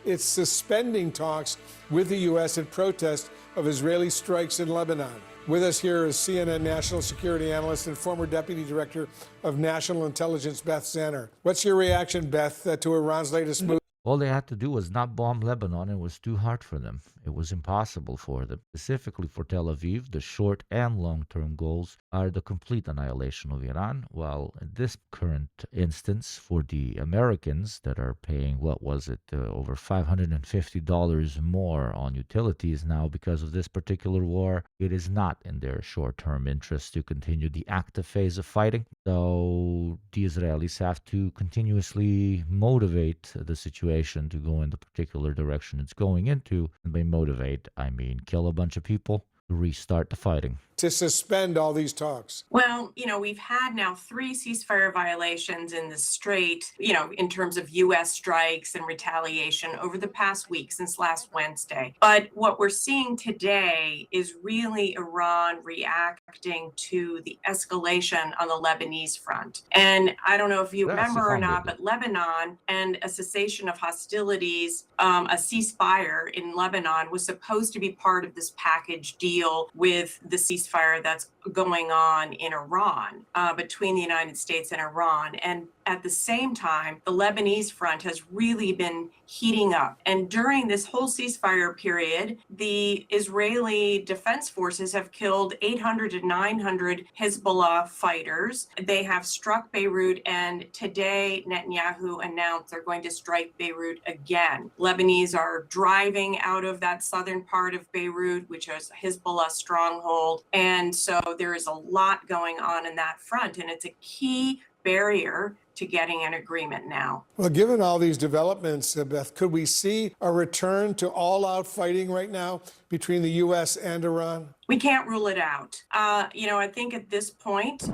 It's suspending talks with the U.S. in protest of Israeli strikes in Lebanon. With us here is CNN national security analyst and former deputy director of national intelligence, Beth Zanner. What's your reaction, Beth, to Iran's latest move? All they had to do was not bomb Lebanon. It was too hard for them. It was impossible for them. Specifically for Tel Aviv, the short and long-term goals are the complete annihilation of Iran, while in this current instance, for the Americans that are paying, over $550 more on utilities now because of this particular war, it is not in their short-term interest to continue the active phase of fighting. So the Israelis have to continuously motivate the situation to go in the particular direction it's going into. And by motivate, I mean kill a bunch of people, restart the fighting. To suspend all these talks? Well, we've had now 3 ceasefire violations in the Strait, in terms of U.S. strikes and retaliation over the past week since last Wednesday. But what we're seeing today is really Iran reacting to the escalation on the Lebanese front. And I don't know if you remember or not, but Lebanon and a cessation of hostilities, a ceasefire in Lebanon was supposed to be part of this package deal with the ceasefire that's going on in Iran, between the United States and Iran. And at the same time, the Lebanese front has really been heating up. And during this whole ceasefire period, the Israeli Defense Forces have killed 800 to 900 Hezbollah fighters. They have struck Beirut, and today Netanyahu announced they're going to strike Beirut again. Lebanese are driving out of that southern part of Beirut, which is Hezbollah stronghold. And so there is a lot going on in that front, and it's a key barrier to getting an agreement now. Well, given all these developments, Beth, could we see a return to all-out fighting right now between the U.S. and Iran? We can't rule it out. I think at this point,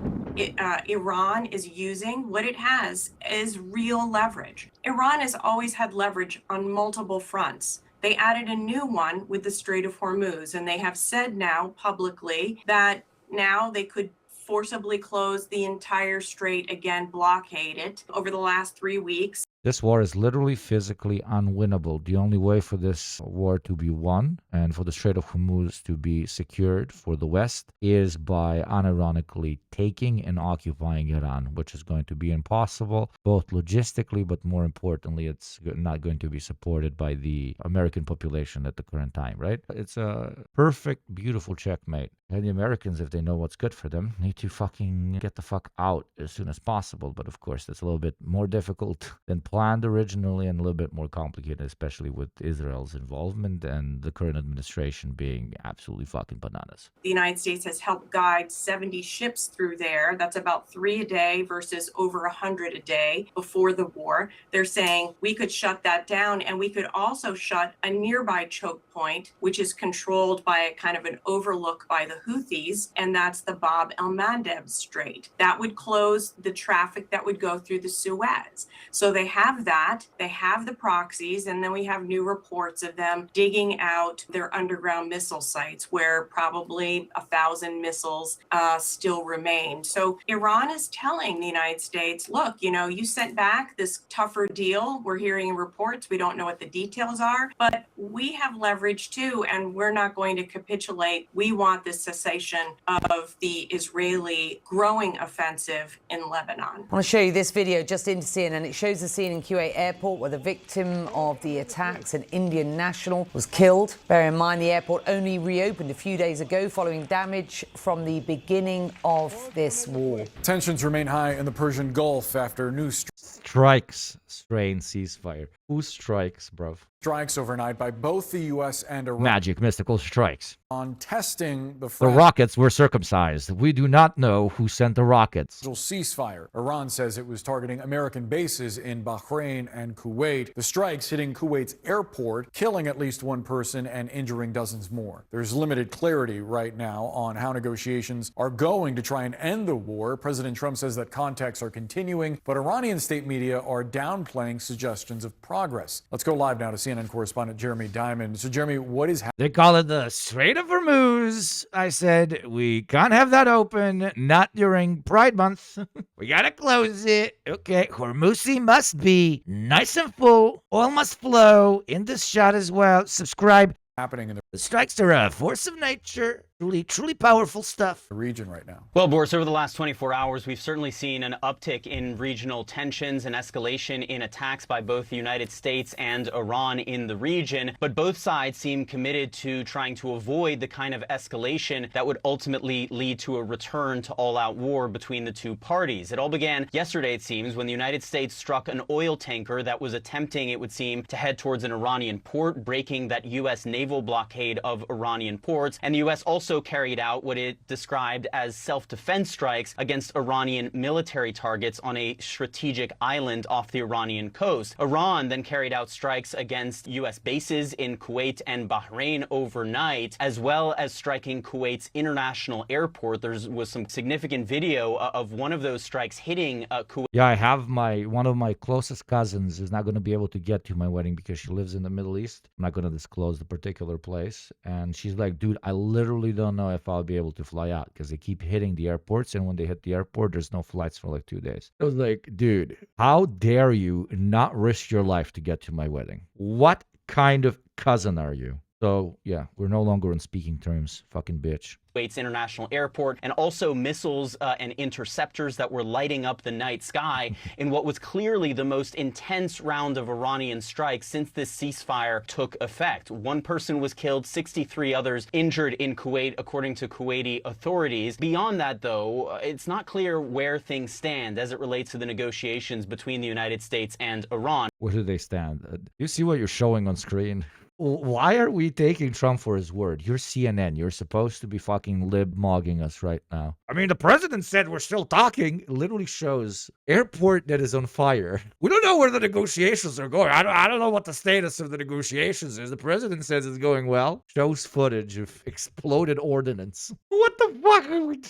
Iran is using what it has is real leverage. Iran has always had leverage on multiple fronts. They added a new one with the Strait of Hormuz, and they have said now publicly that now they could forcibly close the entire strait again, blockade it over the last 3 weeks. This war is literally physically unwinnable. The only way for this war to be won and for the Strait of Hormuz to be secured for the West is by unironically taking and occupying Iran, which is going to be impossible, both logistically, but more importantly, it's not going to be supported by the American population at the current time, right? It's a perfect, beautiful checkmate. And the Americans, if they know what's good for them, need to fucking get the fuck out as soon as possible. But of course, that's a little bit more difficult than planned originally and a little bit more complicated, especially with Israel's involvement and the current administration being absolutely fucking bananas. The United States has helped guide 70 ships through there. That's about 3 a day versus over 100 a day before the war. They're saying we could shut that down, and we could also shut a nearby choke point, which is controlled by a kind of an overlook by the Houthis, and that's the Bab el-Mandeb Strait. That would close the traffic that would go through the Suez. So they have that, they have the proxies, and then we have new reports of them digging out their underground missile sites where probably 1,000 missiles still remain. So Iran is telling the United States, look, you sent back this tougher deal. We're hearing reports. We don't know what the details are, but we have leverage too, and we're not going to capitulate. We want this cessation of the Israeli growing offensive in Lebanon. I want to show you this video just into CNN. It shows the scene in Kuwait airport where the victim of the attacks, an Indian national, was killed. Bear in mind, the airport only reopened a few days ago following damage from the beginning of this war. Tensions remain high in the Persian Gulf after new strikes strain ceasefire. Who strikes, bruv? Strikes overnight by both the U.S. and Iran. Magic, mystical strikes. On testing the rockets were circumcised. We do not know who sent the rockets. Ceasefire. Iran says it was targeting American bases in Bahrain and Kuwait. The strikes hitting Kuwait's airport, killing at least one person and injuring dozens more. There's limited clarity right now on how negotiations are going to try and end the war. President Trump says that contacts are continuing, but Iranian state media are downplaying suggestions of progress. progress. Let's go live now to CNN correspondent Jeremy Diamond. So, Jeremy, what is happening? They call it the Strait of Hormuz. I said, we can't have that open, not during Pride Month. We gotta close it. Okay, Hormuz must be nice and full. Oil must flow in this shot as well. Subscribe. Happening in The strikes are a force of nature. Truly powerful stuff. the region right now? Well, Boris, over the last 24 hours, we've certainly seen an uptick in regional tensions and escalation in attacks by both the United States and Iran in the region. But both sides seem committed to trying to avoid the kind of escalation that would ultimately lead to a return to all-out war between the two parties. It all began yesterday, it seems, when the United States struck an oil tanker that was attempting, it would seem, to head towards an Iranian port, breaking that U.S. naval blockade of Iranian ports. And the U.S. also carried out what it described as self-defense strikes against Iranian military targets on a strategic island off the Iranian coast. Iran then carried out strikes against U.S. bases in Kuwait and Bahrain overnight, as well as striking Kuwait's international airport. There was some significant video of one of those strikes hitting Kuwait. Yeah, I have one of my closest cousins is not going to be able to get to my wedding because she lives in the Middle East. I'm not going to disclose the particular place. And she's like, dude, I literally don't know if I'll be able to fly out because they keep hitting the airports. And when they hit the airport, there's no flights for like 2 days. I was like, dude, how dare you not risk your life to get to my wedding? What kind of cousin are you? So, yeah, we're no longer on speaking terms. Fucking bitch. Kuwait's international airport, and also missiles and interceptors that were lighting up the night sky in what was clearly the most intense round of Iranian strikes since this ceasefire took effect. One person was killed, 63 others injured in Kuwait, according to Kuwaiti authorities. Beyond that, though, it's not clear where things stand as it relates to the negotiations between the United States and Iran. Where do they stand? You see what you're showing on screen? Why are we taking Trump for his word? You're CNN. You're supposed to be fucking lib-mogging us right now. I mean, the president said we're still talking. It literally shows airport that is on fire. We don't know where the negotiations are going. I don't know what the status of the negotiations is. The president says it's going well. Shows footage of exploded ordnance. What the fuck are we...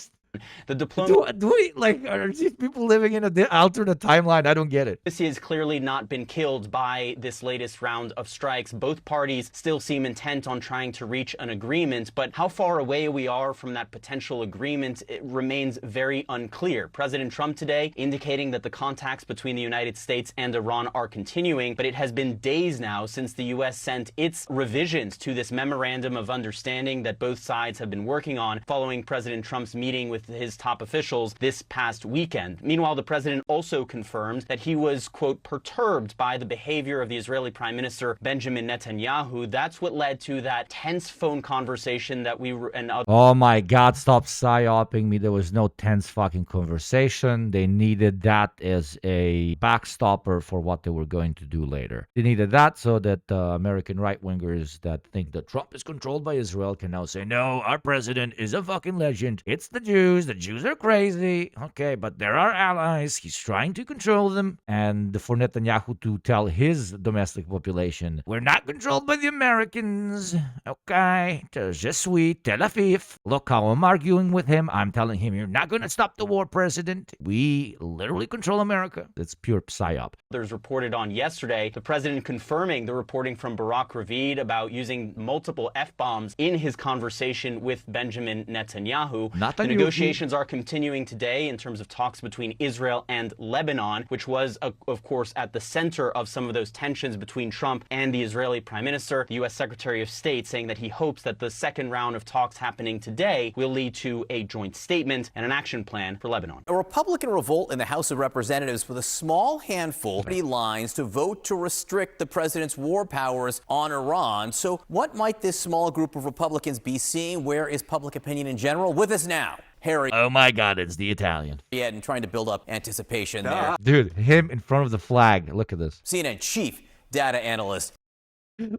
The diplomacy are these people living in an alternate timeline? I don't get it. has clearly not been killed by this latest round of strikes. Both parties still seem intent on trying to reach an agreement, but how far away we are from that potential agreement, it remains very unclear. President Trump today indicating that the contacts between the United States and Iran are continuing, but it has been days now since the U.S. sent its revisions to this memorandum of understanding that both sides have been working on following President Trump's meeting with his top officials this past weekend. Meanwhile, the president also confirmed that he was, quote, perturbed by the behavior of the Israeli Prime Minister Benjamin Netanyahu. That's what led to that tense phone conversation that we were and Oh my God, stop psyoping me. There was no tense fucking conversation. They needed that as a backstopper for what they were going to do later. They needed that so that American right-wingers that think that Trump is controlled by Israel can now say, no, our president is a fucking legend. It's the Jews. The Jews are crazy. Okay, but they're our allies. He's trying to control them. And for Netanyahu to tell his domestic population, we're not controlled by the Americans. Okay, je suis Tel Aviv. Look how I'm arguing with him. I'm telling him, you're not going to stop the war, president. We literally control America. It's pure psyop. Others reported on yesterday, the president confirming the reporting from Barak Ravid about using multiple F-bombs in his conversation with Benjamin Netanyahu. The negotiations are continuing today in terms of talks between Israel and Lebanon, which was, of course, at the center of some of those tensions between Trump and the Israeli Prime Minister. The U.S. Secretary of State saying that he hopes that the second round of talks happening today will lead to a joint statement and an action plan for Lebanon. A Republican revolt in the House of Representatives with a small handful of lines to vote to restrict the president's war powers on Iran. So what might this small group of Republicans be seeing? Where is public opinion in general? With us now, Harry. Oh my God, it's the Italian. Yeah, and trying to build up anticipation there. Dude, him in front of the flag. Look at this. CNN chief data analyst.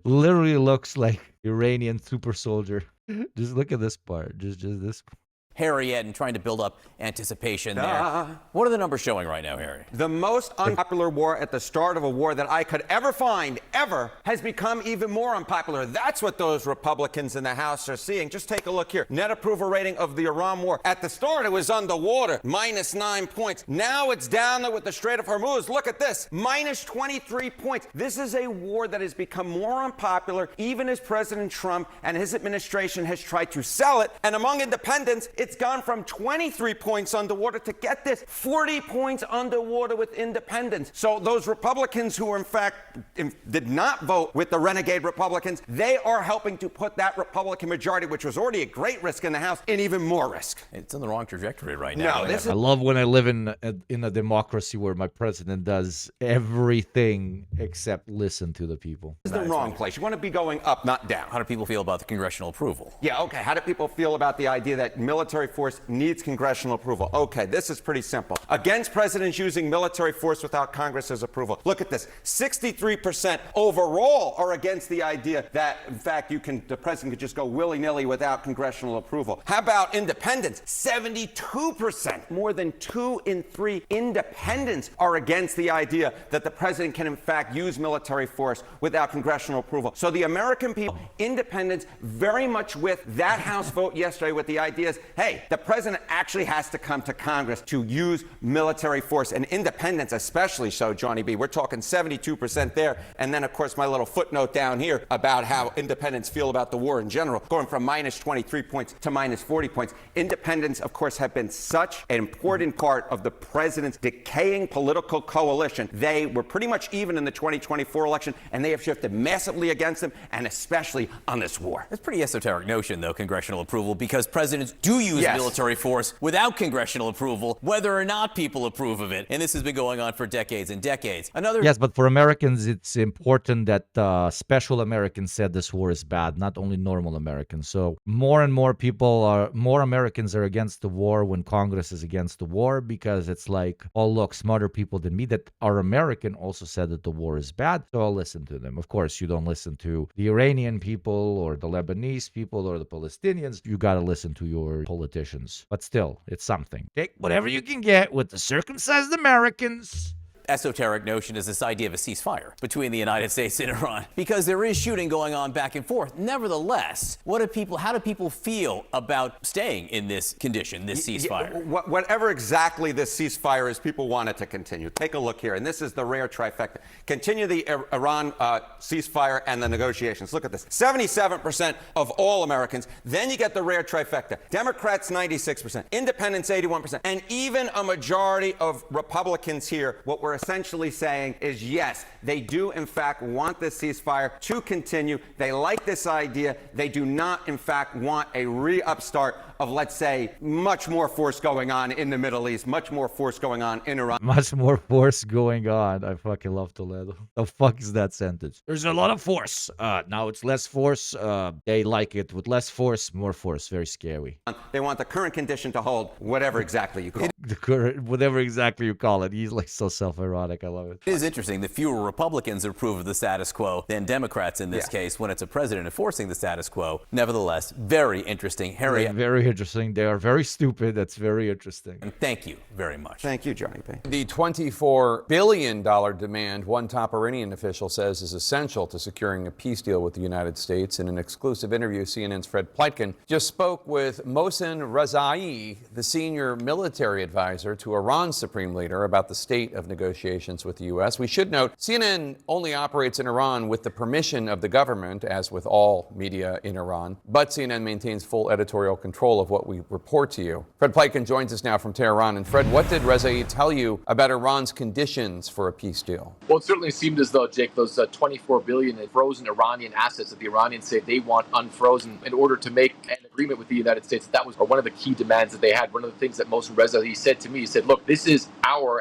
Literally looks like Iranian super soldier. Just look at this part. Just this. Harriet and trying to build up anticipation there. What are the numbers showing right now, Harry? The most unpopular war at the start of a war that I could ever find, ever, has become even more unpopular. That's what those Republicans in the House are seeing. Just take a look here. Net approval rating of the Iran war. At the start, it was underwater, -9 points. Now it's down there with the Strait of Hormuz. Look at this, -23 points. This is a war that has become more unpopular, even as President Trump and his administration has tried to sell it. And among independents, it's gone from 23 points underwater to, get this, 40 points underwater with independents. So those Republicans who, in fact, did not vote with the renegade Republicans, they are helping to put that Republican majority, which was already at great risk in the House, in even more risk. It's on the wrong trajectory right now. No, this I is love when I live in a democracy where my president does everything except listen to the people. the wrong place. You want to be going up, not down. How do people feel about the congressional approval? Yeah, okay. How do people feel about the idea that military force needs congressional approval? Okay, this is pretty simple. Against presidents using military force without Congress's approval. Look at this. 63% overall are against the idea that, in fact, the president could just go willy-nilly without congressional approval. How about independents? 72%. More than 2 in 3 independents are against the idea that the president can, in fact, use military force without congressional approval. So the American people, independents, very much with that House vote yesterday with the ideas, hey, the president actually has to come to Congress to use military force, and independents especially so, Johnny B. We're talking 72% there. And then, of course, my little footnote down here about how independents feel about the war in general, going from minus 23 points to minus 40 points. Independents, of course, have been such an important part of the president's decaying political coalition. They were pretty much even in the 2024 election, and they have shifted massively against them, and especially on this war. That's a pretty esoteric notion, though, congressional approval, because presidents do use military force without congressional approval, whether or not people approve of it. And this has been going on for decades and decades. Yes, but for Americans, it's important that special Americans said this war is bad, not only normal Americans. So more and more more Americans are against the war when Congress is against the war, because it's like, oh, look, smarter people than me that are American also said that the war is bad, so I'll listen to them. Of course, you don't listen to the Iranian people or the Lebanese people or the Palestinians. You got to listen to your politicians. But still, it's something. Take whatever you can get with the circumcised Americans. Esoteric notion is this idea of a ceasefire between the United States and Iran, because there is shooting going on back and forth. Nevertheless, how do people feel about staying in this condition, this ceasefire? Whatever exactly this ceasefire is, people want it to continue. Take a look here, and this is the rare trifecta. Continue the Iran ceasefire and the negotiations. Look at this. 77% of all Americans. Then you get the rare trifecta. Democrats, 96%. Independents, 81%. And even a majority of Republicans here, what we're essentially saying is, yes, they do, in fact, want this ceasefire to continue. They like this idea. They do not, in fact, want a re-upstart of, let's say, much more force going on in the Middle East, much more force going on in Iran. Much more force going on. I fucking love Toledo. The fuck is that sentence? There's a lot of force. Now it's less force. They like it with less force, more force. Very scary. They want the current condition to hold, whatever exactly you call it. The current, whatever exactly you call it. He's like so self-ironic. I love it. It is interesting that fewer Republicans approve of the status quo than Democrats in this case when it's a president enforcing the status quo. Nevertheless, very interesting. Harry, very interesting. They are very stupid. That's very interesting. And thank you very much. Thank you, Johnny B. The $24 billion demand, one top Iranian official says, is essential to securing a peace deal with the United States. In an exclusive interview, CNN's Fred Pleitgen just spoke with Mohsen Rezai, the senior military advisor to Iran's supreme leader, about the state of negotiations with the U.S. We should note, CNN only operates in Iran with the permission of the government, as with all media in Iran, but CNN maintains full editorial control of what we report to you. Fred Pleitgen joins us now from Tehran. And Fred, what did Rezai tell you about Iran's conditions for a peace deal? Well, it certainly seemed as though, Jake, those $24 billion in frozen Iranian assets that the Iranians say they want unfrozen in order to make an agreement with the United States, that was one of the key demands that they had. One of the things that Mohsen Rezai said to me, he said, look, this is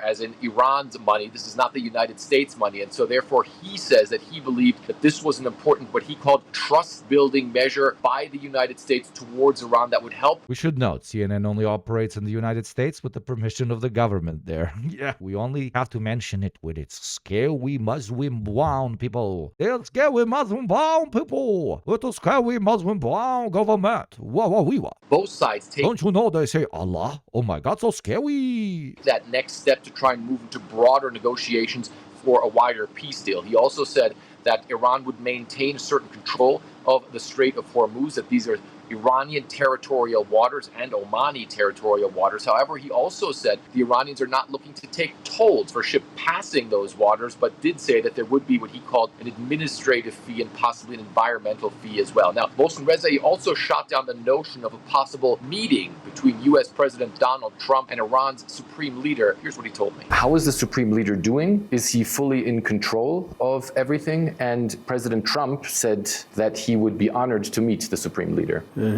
as in Iran's money. This is not the United States money. And so therefore, he says that he believed that this was an important, what he called trust-building measure by the United States towards Iran that would help. We should note, CNN only operates in the United States with the permission of the government there. Yeah, we only have to mention it with its scary Muslim-bound people. It's scary Muslim-bound people. It's scary Muslim-bound government. Wah wah wee wah. Both sides take Don't you know they say Allah? Oh my God, so scary. that next step to try and move into broader negotiations for a wider peace deal. He also said that Iran would maintain certain control of the Strait of Hormuz, that these are Iranian territorial waters and Omani territorial waters. However, he also said the Iranians are not looking to take tolls for ships passing those waters, but did say that there would be what he called an administrative fee and possibly an environmental fee as well. Now, Mohsen Rezaei also shot down the notion of a possible meeting between U.S. President Donald Trump and Iran's supreme leader. Here's what he told me. How is the supreme leader doing? Is he fully in control of everything? And President Trump said that he would be honored to meet the supreme leader. This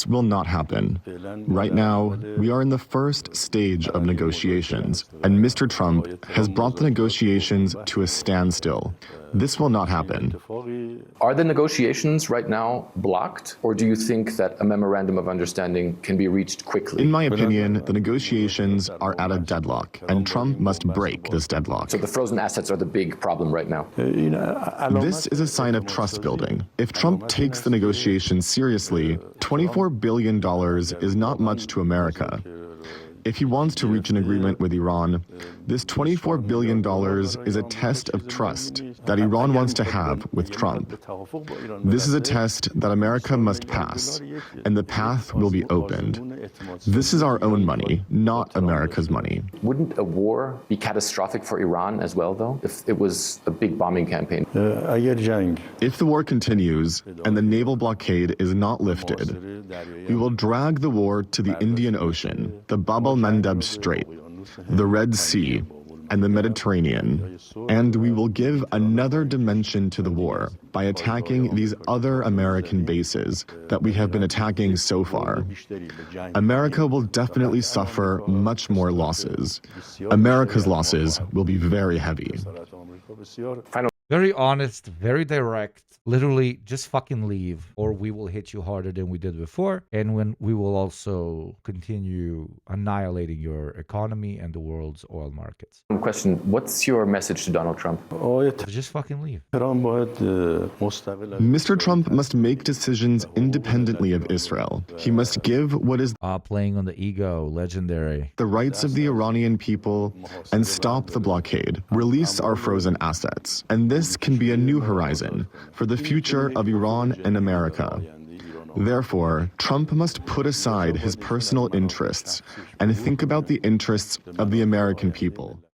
will not happen. Right now, we are in the first stage of negotiations, and Mr. Trump has brought the negotiations to a standstill. This will not happen. Are the negotiations right now blocked, or do you think that a memorandum of understanding can be reached quickly? In my opinion, the negotiations are at a deadlock, and Trump must break this deadlock. So the frozen assets are the big problem right now. This is a sign of trust building. If Trump takes the negotiations seriously, $24 billion is not much to America. If he wants to reach an agreement with Iran, this $24 billion is a test of trust that Iran wants to have with Trump. This is a test that America must pass, and the path will be opened. This is our own money, not America's money. Wouldn't a war be catastrophic for Iran as well, though, if it was a big bombing campaign? If the war continues and the naval blockade is not lifted, we will drag the war to the Indian Ocean, the Bab el-Mandeb Strait, the Red Sea, and the Mediterranean, and we will give another dimension to the war by attacking these other American bases that we have been attacking so far. America will definitely suffer much more losses. America's losses will be very heavy. Very honest, very direct. Literally, just fucking leave, or we will hit you harder than we did before. And when we will also continue annihilating your economy and the world's oil markets. Question, what's your message to Donald Trump? Just fucking leave. Mr. Trump must make decisions independently of Israel. He must give what is Playing on the ego, legendary. the rights of the Iranian people and stop the blockade, release our frozen assets. And this can be a new horizon for the future of Iran and America. Therefore, Trump must put aside his personal interests and think about the interests of the American people.